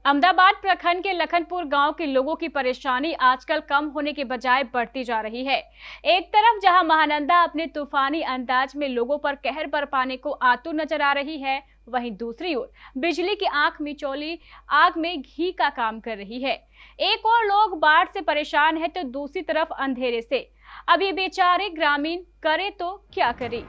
अहमदाबाद प्रखंड के लखनपुर गांव के लोगों की परेशानी आजकल कम होने के बजाय बढ़ती जा रही है। एक तरफ जहां महानंदा अपने तूफानी अंदाज में लोगों पर कहर बरपाने को आतुर नजर आ रही है, वहीं दूसरी ओर बिजली की आंख मिचौली आग में घी का काम कर रही है। एक और लोग बाढ़ से परेशान है तो दूसरी तरफ अंधेरे से। अब ये बेचारे ग्रामीण करे तो क्या करे।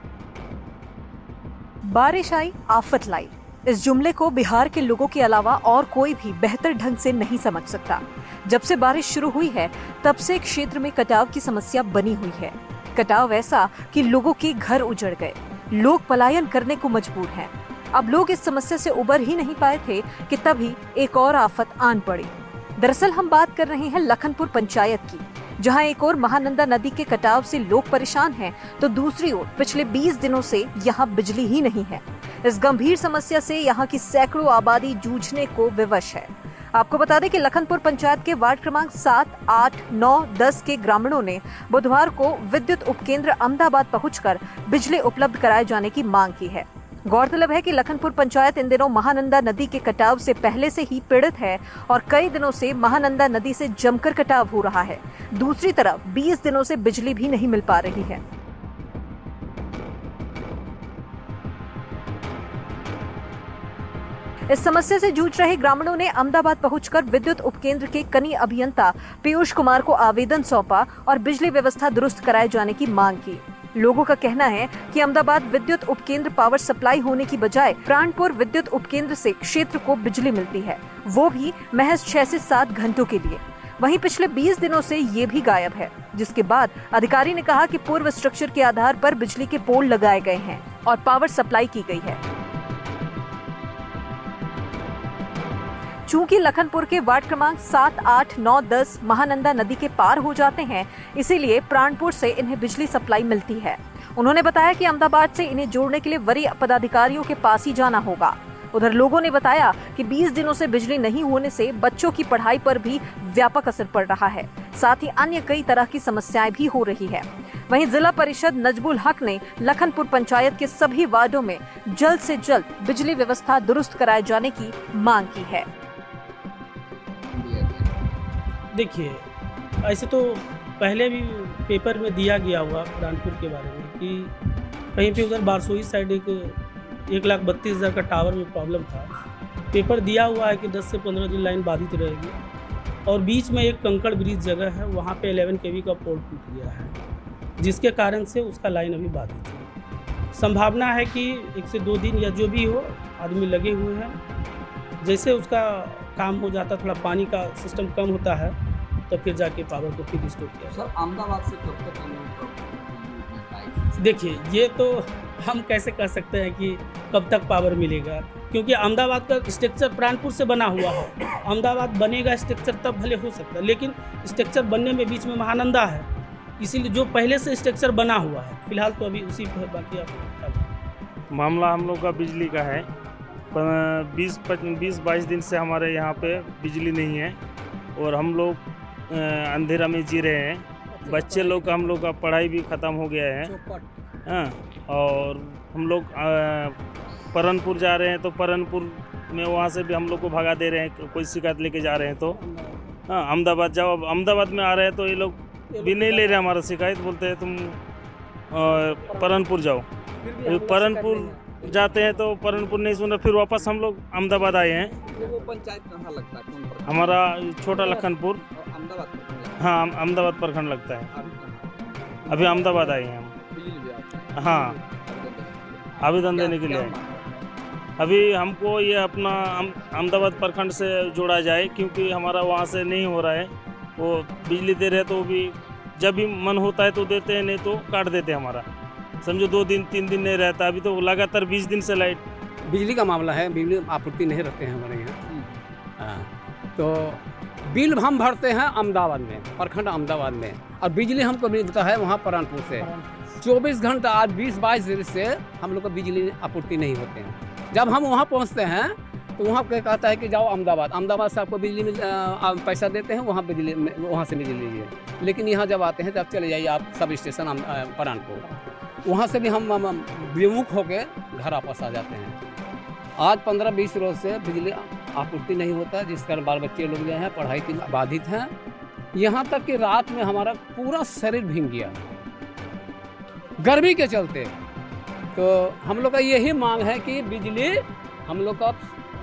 बारिश आई आफत लाई, इस जुमले को बिहार के लोगों के अलावा और कोई भी बेहतर ढंग से नहीं समझ सकता। जब से बारिश शुरू हुई है तब से क्षेत्र में कटाव की समस्या बनी हुई है। कटाव ऐसा कि लोगों के घर उजड़ गए, लोग पलायन करने को मजबूर हैं। अब लोग इस समस्या से उबर ही नहीं पाए थे कि तभी एक और आफत आन पड़ी। दरअसल हम बात कर रहे हैं लखनपुर पंचायत की, जहां एक और महानंदा नदी के कटाव से लोग परेशान हैं, तो दूसरी ओर पिछले 20 दिनों से यहां बिजली ही नहीं है। इस गंभीर समस्या से यहां की सैकड़ों आबादी जूझने को विवश है। आपको बता दें कि लखनपुर पंचायत के वार्ड क्रमांक 7, 8, 9, 10 के ग्रामीणों ने बुधवार को विद्युत उपकेंद्र अहमदाबाद पहुंचकर बिजली उपलब्ध कराए जाने की मांग की है। गौरतलब है कि लखनपुर पंचायत इन दिनों महानंदा नदी के कटाव से पहले से ही पीड़ित है और कई दिनों से महानंदा नदी से जमकर कटाव हो रहा है। दूसरी तरफ 20 दिनों से बिजली भी नहीं मिल पा रही है। इस समस्या से जूझ रहे ग्रामीणों ने अहमदाबाद पहुंचकर विद्युत उपकेंद्र के कनीय अभियंता पीयूष कुमार को आवेदन सौंपा और बिजली व्यवस्था दुरुस्त कराए जाने की मांग की। लोगों का कहना है कि अहमदाबाद विद्युत उपकेंद्र पावर सप्लाई होने की बजाय प्राणपुर विद्युत उपकेंद्र से क्षेत्र को बिजली मिलती है, वो भी महज 6 से 7 घंटों के लिए। वहीं पिछले 20 दिनों से ये भी गायब है, जिसके बाद अधिकारी ने कहा कि पूर्व स्ट्रक्चर के आधार पर बिजली के पोल लगाए गए हैं और पावर सप्लाई की गई है। चूंकि लखनपुर के वार्ड क्रमांक 7, 8, 9, 10 महानंदा नदी के पार हो जाते हैं, इसीलिए प्राणपुर से इन्हें बिजली सप्लाई मिलती है। उन्होंने बताया कि अहमदाबाद से इन्हें जोड़ने के लिए वरीय पदाधिकारियों के पास ही जाना होगा। उधर लोगों ने बताया कि 20 दिनों से बिजली नहीं होने से बच्चों की पढ़ाई पर भी व्यापक असर पड़ रहा है, साथ ही अन्य कई तरह की समस्याएं भी हो रही है। वहीं जिला परिषद नजबुल हक ने लखनपुर पंचायत के सभी वार्डों में जल्द से जल्द बिजली व्यवस्था दुरुस्त कराए जाने की मांग की है। देखिए, ऐसे तो पहले भी पेपर में दिया गया हुआ प्राणपुर के बारे में कि कहीं पे उधर बारसोई साइड एक 1,32,000 का टावर में प्रॉब्लम था। पेपर दिया हुआ है कि 10 से 15 दिन लाइन बाधित रहेगी और बीच में एक कंकड़ ब्रिज जगह है, वहाँ पे 11 kV का पोल टूट गया है, जिसके कारण से उसका लाइन अभी बाधित है। संभावना है कि 1 से 2 दिन या जो भी हो, आदमी लगे हुए हैं। जैसे उसका काम हो जाता, थोड़ा पानी का सिस्टम कम होता है, तो फिर जाके पावर को फिर रिस्टोर किया। सर, अहमदाबाद से कब तक देखिए, ये तो हम कैसे कह सकते हैं कि कब तक पावर मिलेगा, क्योंकि अहमदाबाद का स्ट्रक्चर प्राणपुर से बना हुआ है। अहमदाबाद बनेगा स्ट्रक्चर तब भले हो सकता है, लेकिन स्ट्रक्चर बनने में बीच में महानंदा है, इसीलिए जो पहले से स्ट्रक्चर बना हुआ है फिलहाल तो अभी उसी पर बाकी आप मामला हम लोग का बिजली का है। 20-22 दिन से हमारे यहाँ पे बिजली नहीं है और हम लोग अंधेरा में जी रहे हैं। बच्चे लोग का हम लोग का पढ़ाई भी ख़त्म हो गया है। हाँ, और हम लोग परनपुर जा रहे हैं तो परनपुर में वहाँ से भी हम लोग को भगा दे रहे हैं, कोई शिकायत लेके जा रहे हैं तो। हाँ, अहमदाबाद जाओ, अब अहमदाबाद में आ रहे हैं तो ये लोग भी नहीं ले रहे हमारा शिकायत, बोलते हैं तुम परनपुर जाओ। परनपुर जाते हैं तो परनपुर नहीं सुना, फिर वापस हम लोग अहमदाबाद आए हैं। वो पंचायत कहाँ लगता है? कौन प्रखंड? हमारा छोटा लखनपुर। अहमदाबाद प्रखंड। हाँ, अहमदाबाद प्रखंड लगता है। अभी अहमदाबाद आए हैं हम। बिजली भी आता है? हाँ, आवेदन देने के लिए आए। अभी हमको ये अपना अहमदाबाद प्रखंड से जोड़ा जाए, क्योंकि हमारा वहाँ से नहीं हो रहा है। वो बिजली दे रहे तो भी जब भी मन होता है तो देते हैं, नहीं तो काट देते हैं हमारा। समझो 2 दिन 3 दिन नहीं रहता, अभी तो लगातार 20 दिन से लाइट। बिजली का मामला है, बिजली आपूर्ति नहीं रखते हैं हमारे यहाँ। हाँ, तो बिल हम भरते हैं अहमदाबाद में, प्रखंड अहमदाबाद में, और बिजली हमको मिलता है वहाँ प्राणपुर से। 24 घंटा आज 20-22 दिन से हम लोग को बिजली आपूर्ति नहीं होते हैं। जब हम वहाँ पहुँचते हैं तो वहाँ पे कहता है कि जाओ अहमदाबाद से आपको बिजली पैसा देते हैं, वहाँ बिजली वहाँ से बिजली लीजिए। लेकिन यहाँ जब आते हैं तब चले जाइए आप सब स्टेशन प्राणपुर, वहाँ से भी हम विमुख होकर घर वापस आ जाते हैं। आज 15-20 रोज से बिजली आपूर्ति नहीं होता, जिस कारण बाल बच्चे लोग जो हैं पढ़ाई के बाधित हैं। यहाँ तक कि रात में हमारा पूरा शरीर भीग गया गर्मी के चलते। तो हम लोग का यही मांग है कि बिजली हम लोग का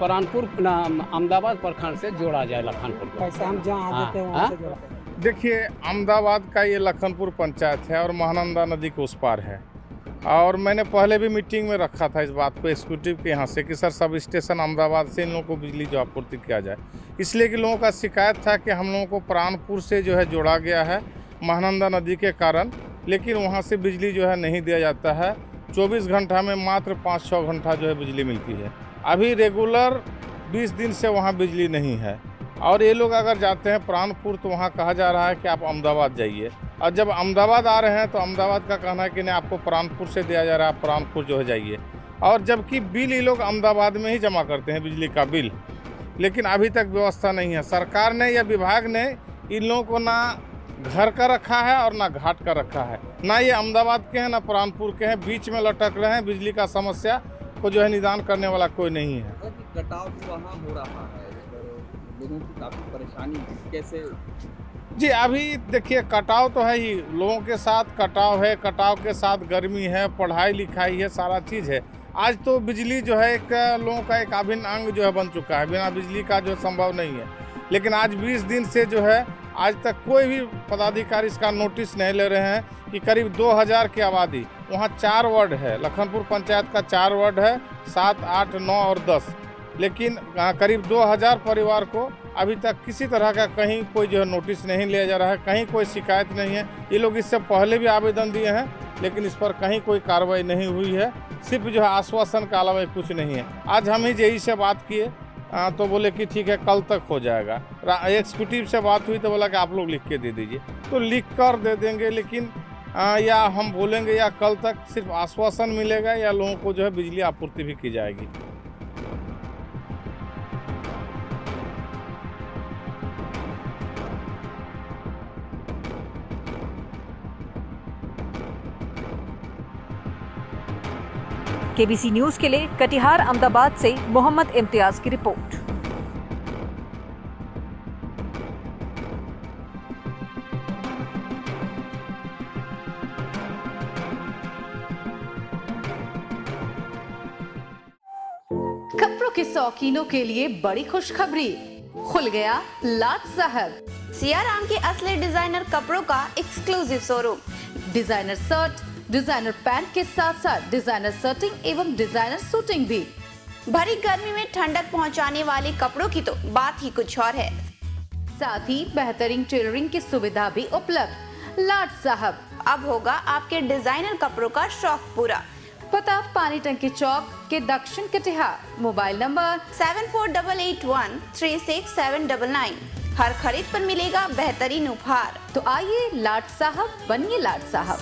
परानपुर अहमदाबाद प्रखंड से जोड़ा जाए लखनपुर को। ऐसा हम जहाँ आते हैं वहाँ से जोड़ा। देखिए, अहमदाबाद का ये लखनपुर पंचायत है और महानंदा नदी के उस पार है। और मैंने पहले भी मीटिंग में रखा था इस बात को एग्जीक्यूटिव के यहाँ से कि सर सब स्टेशन अहमदाबाद से इन लोगों को बिजली जो आपूर्ति किया जाए, इसलिए कि लोगों का शिकायत था कि हम लोगों को प्राणपुर से जो है जोड़ा गया है महानंदा नदी के कारण, लेकिन वहाँ से बिजली जो है नहीं दिया जाता है। 24 घंटा में मात्र 5-6 घंटा जो है बिजली मिलती है। अभी रेगुलर 20 दिन से वहाँ बिजली नहीं है। और ये लोग अगर जाते हैं प्राणपुर तो वहाँ कहा जा रहा है कि आप अहमदाबाद जाइए, और जब अहमदाबाद आ रहे हैं तो अहमदाबाद का कहना है कि नहीं आपको प्राणपुर से दिया जा रहा है, प्राणपुर जो है जाइए। और जबकि बिल ये लोग अहमदाबाद में ही जमा करते हैं बिजली का बिल, लेकिन अभी तक व्यवस्था नहीं है। सरकार ने या विभाग ने इन लोगों को ना घर का रखा है और ना घाट का रखा है, ना ये अहमदाबाद के हैं ना प्राणपुर के हैं, बीच में लटक रहे हैं। बिजली का समस्या को जो है निदान करने वाला कोई नहीं है। कटाव वहाँ हो रहा है, लोगों की काफ़ी परेशानी कैसे? जी अभी देखिए, कटाव तो है ही, लोगों के साथ कटाव है, कटाव के साथ गर्मी है, पढ़ाई लिखाई है, सारा चीज़ है। आज तो बिजली जो है एक लोगों का एक अभिन्न अंग जो है बन चुका है, बिना बिजली का जो संभव नहीं है। लेकिन आज 20 दिन से जो है आज तक कोई भी पदाधिकारी इसका नोटिस नहीं ले रहे हैं कि करीब 2000 की आबादी, वहाँ 4 वार्ड है, लखनपुर पंचायत का 4 वार्ड है, 7, 8, 9 और 10, लेकिन करीब 2000 परिवार को अभी तक किसी तरह का कहीं कोई जो है नोटिस नहीं लिया जा रहा है, कहीं कोई शिकायत नहीं है। ये लोग इससे पहले भी आवेदन दिए हैं, लेकिन इस पर कहीं कोई कार्रवाई नहीं हुई है, सिर्फ जो है आश्वासन के अलावा कुछ नहीं है। आज हम ही जेई से बात किए तो बोले कि ठीक है कल तक हो जाएगा। एग्जीक्यूटिव से बात हुई तो बोला कि आप लोग लिख के दे दीजिए, तो लिख कर दे देंगे, लेकिन या हम बोलेंगे या कल तक सिर्फ आश्वासन मिलेगा या लोगों को जो है बिजली आपूर्ति भी की जाएगी। केबीसी न्यूज के लिए कटिहार अहमदाबाद से मोहम्मद इम्तियाज की रिपोर्ट। कपड़ों के शौकीनों के लिए बड़ी खुशखबरी, खुल गया लाट साहब। सियाराम के असली डिजाइनर कपड़ों का exclusive showroom. Designer shirt, designer pant के साथ साथ डिजाइनर शर्टिंग एवं डिजाइनर सूटिंग भी। भरी गर्मी में ठंडक पहुंचाने वाले कपड़ों की तो बात ही कुछ और है। साथ ही बेहतरीन टेलरिंग की सुविधा भी उपलब्ध। लाट साहब, अब होगा आपके डिजाइनर कपड़ों का शौक पूरा। पता पानी टंकी चौक के दक्षिण कटिहार। Mobile number 7488136799। हर खरीद पर मिलेगा बेहतरीन उपहार। तो आइए लाट साहब बनिए लाट साहब।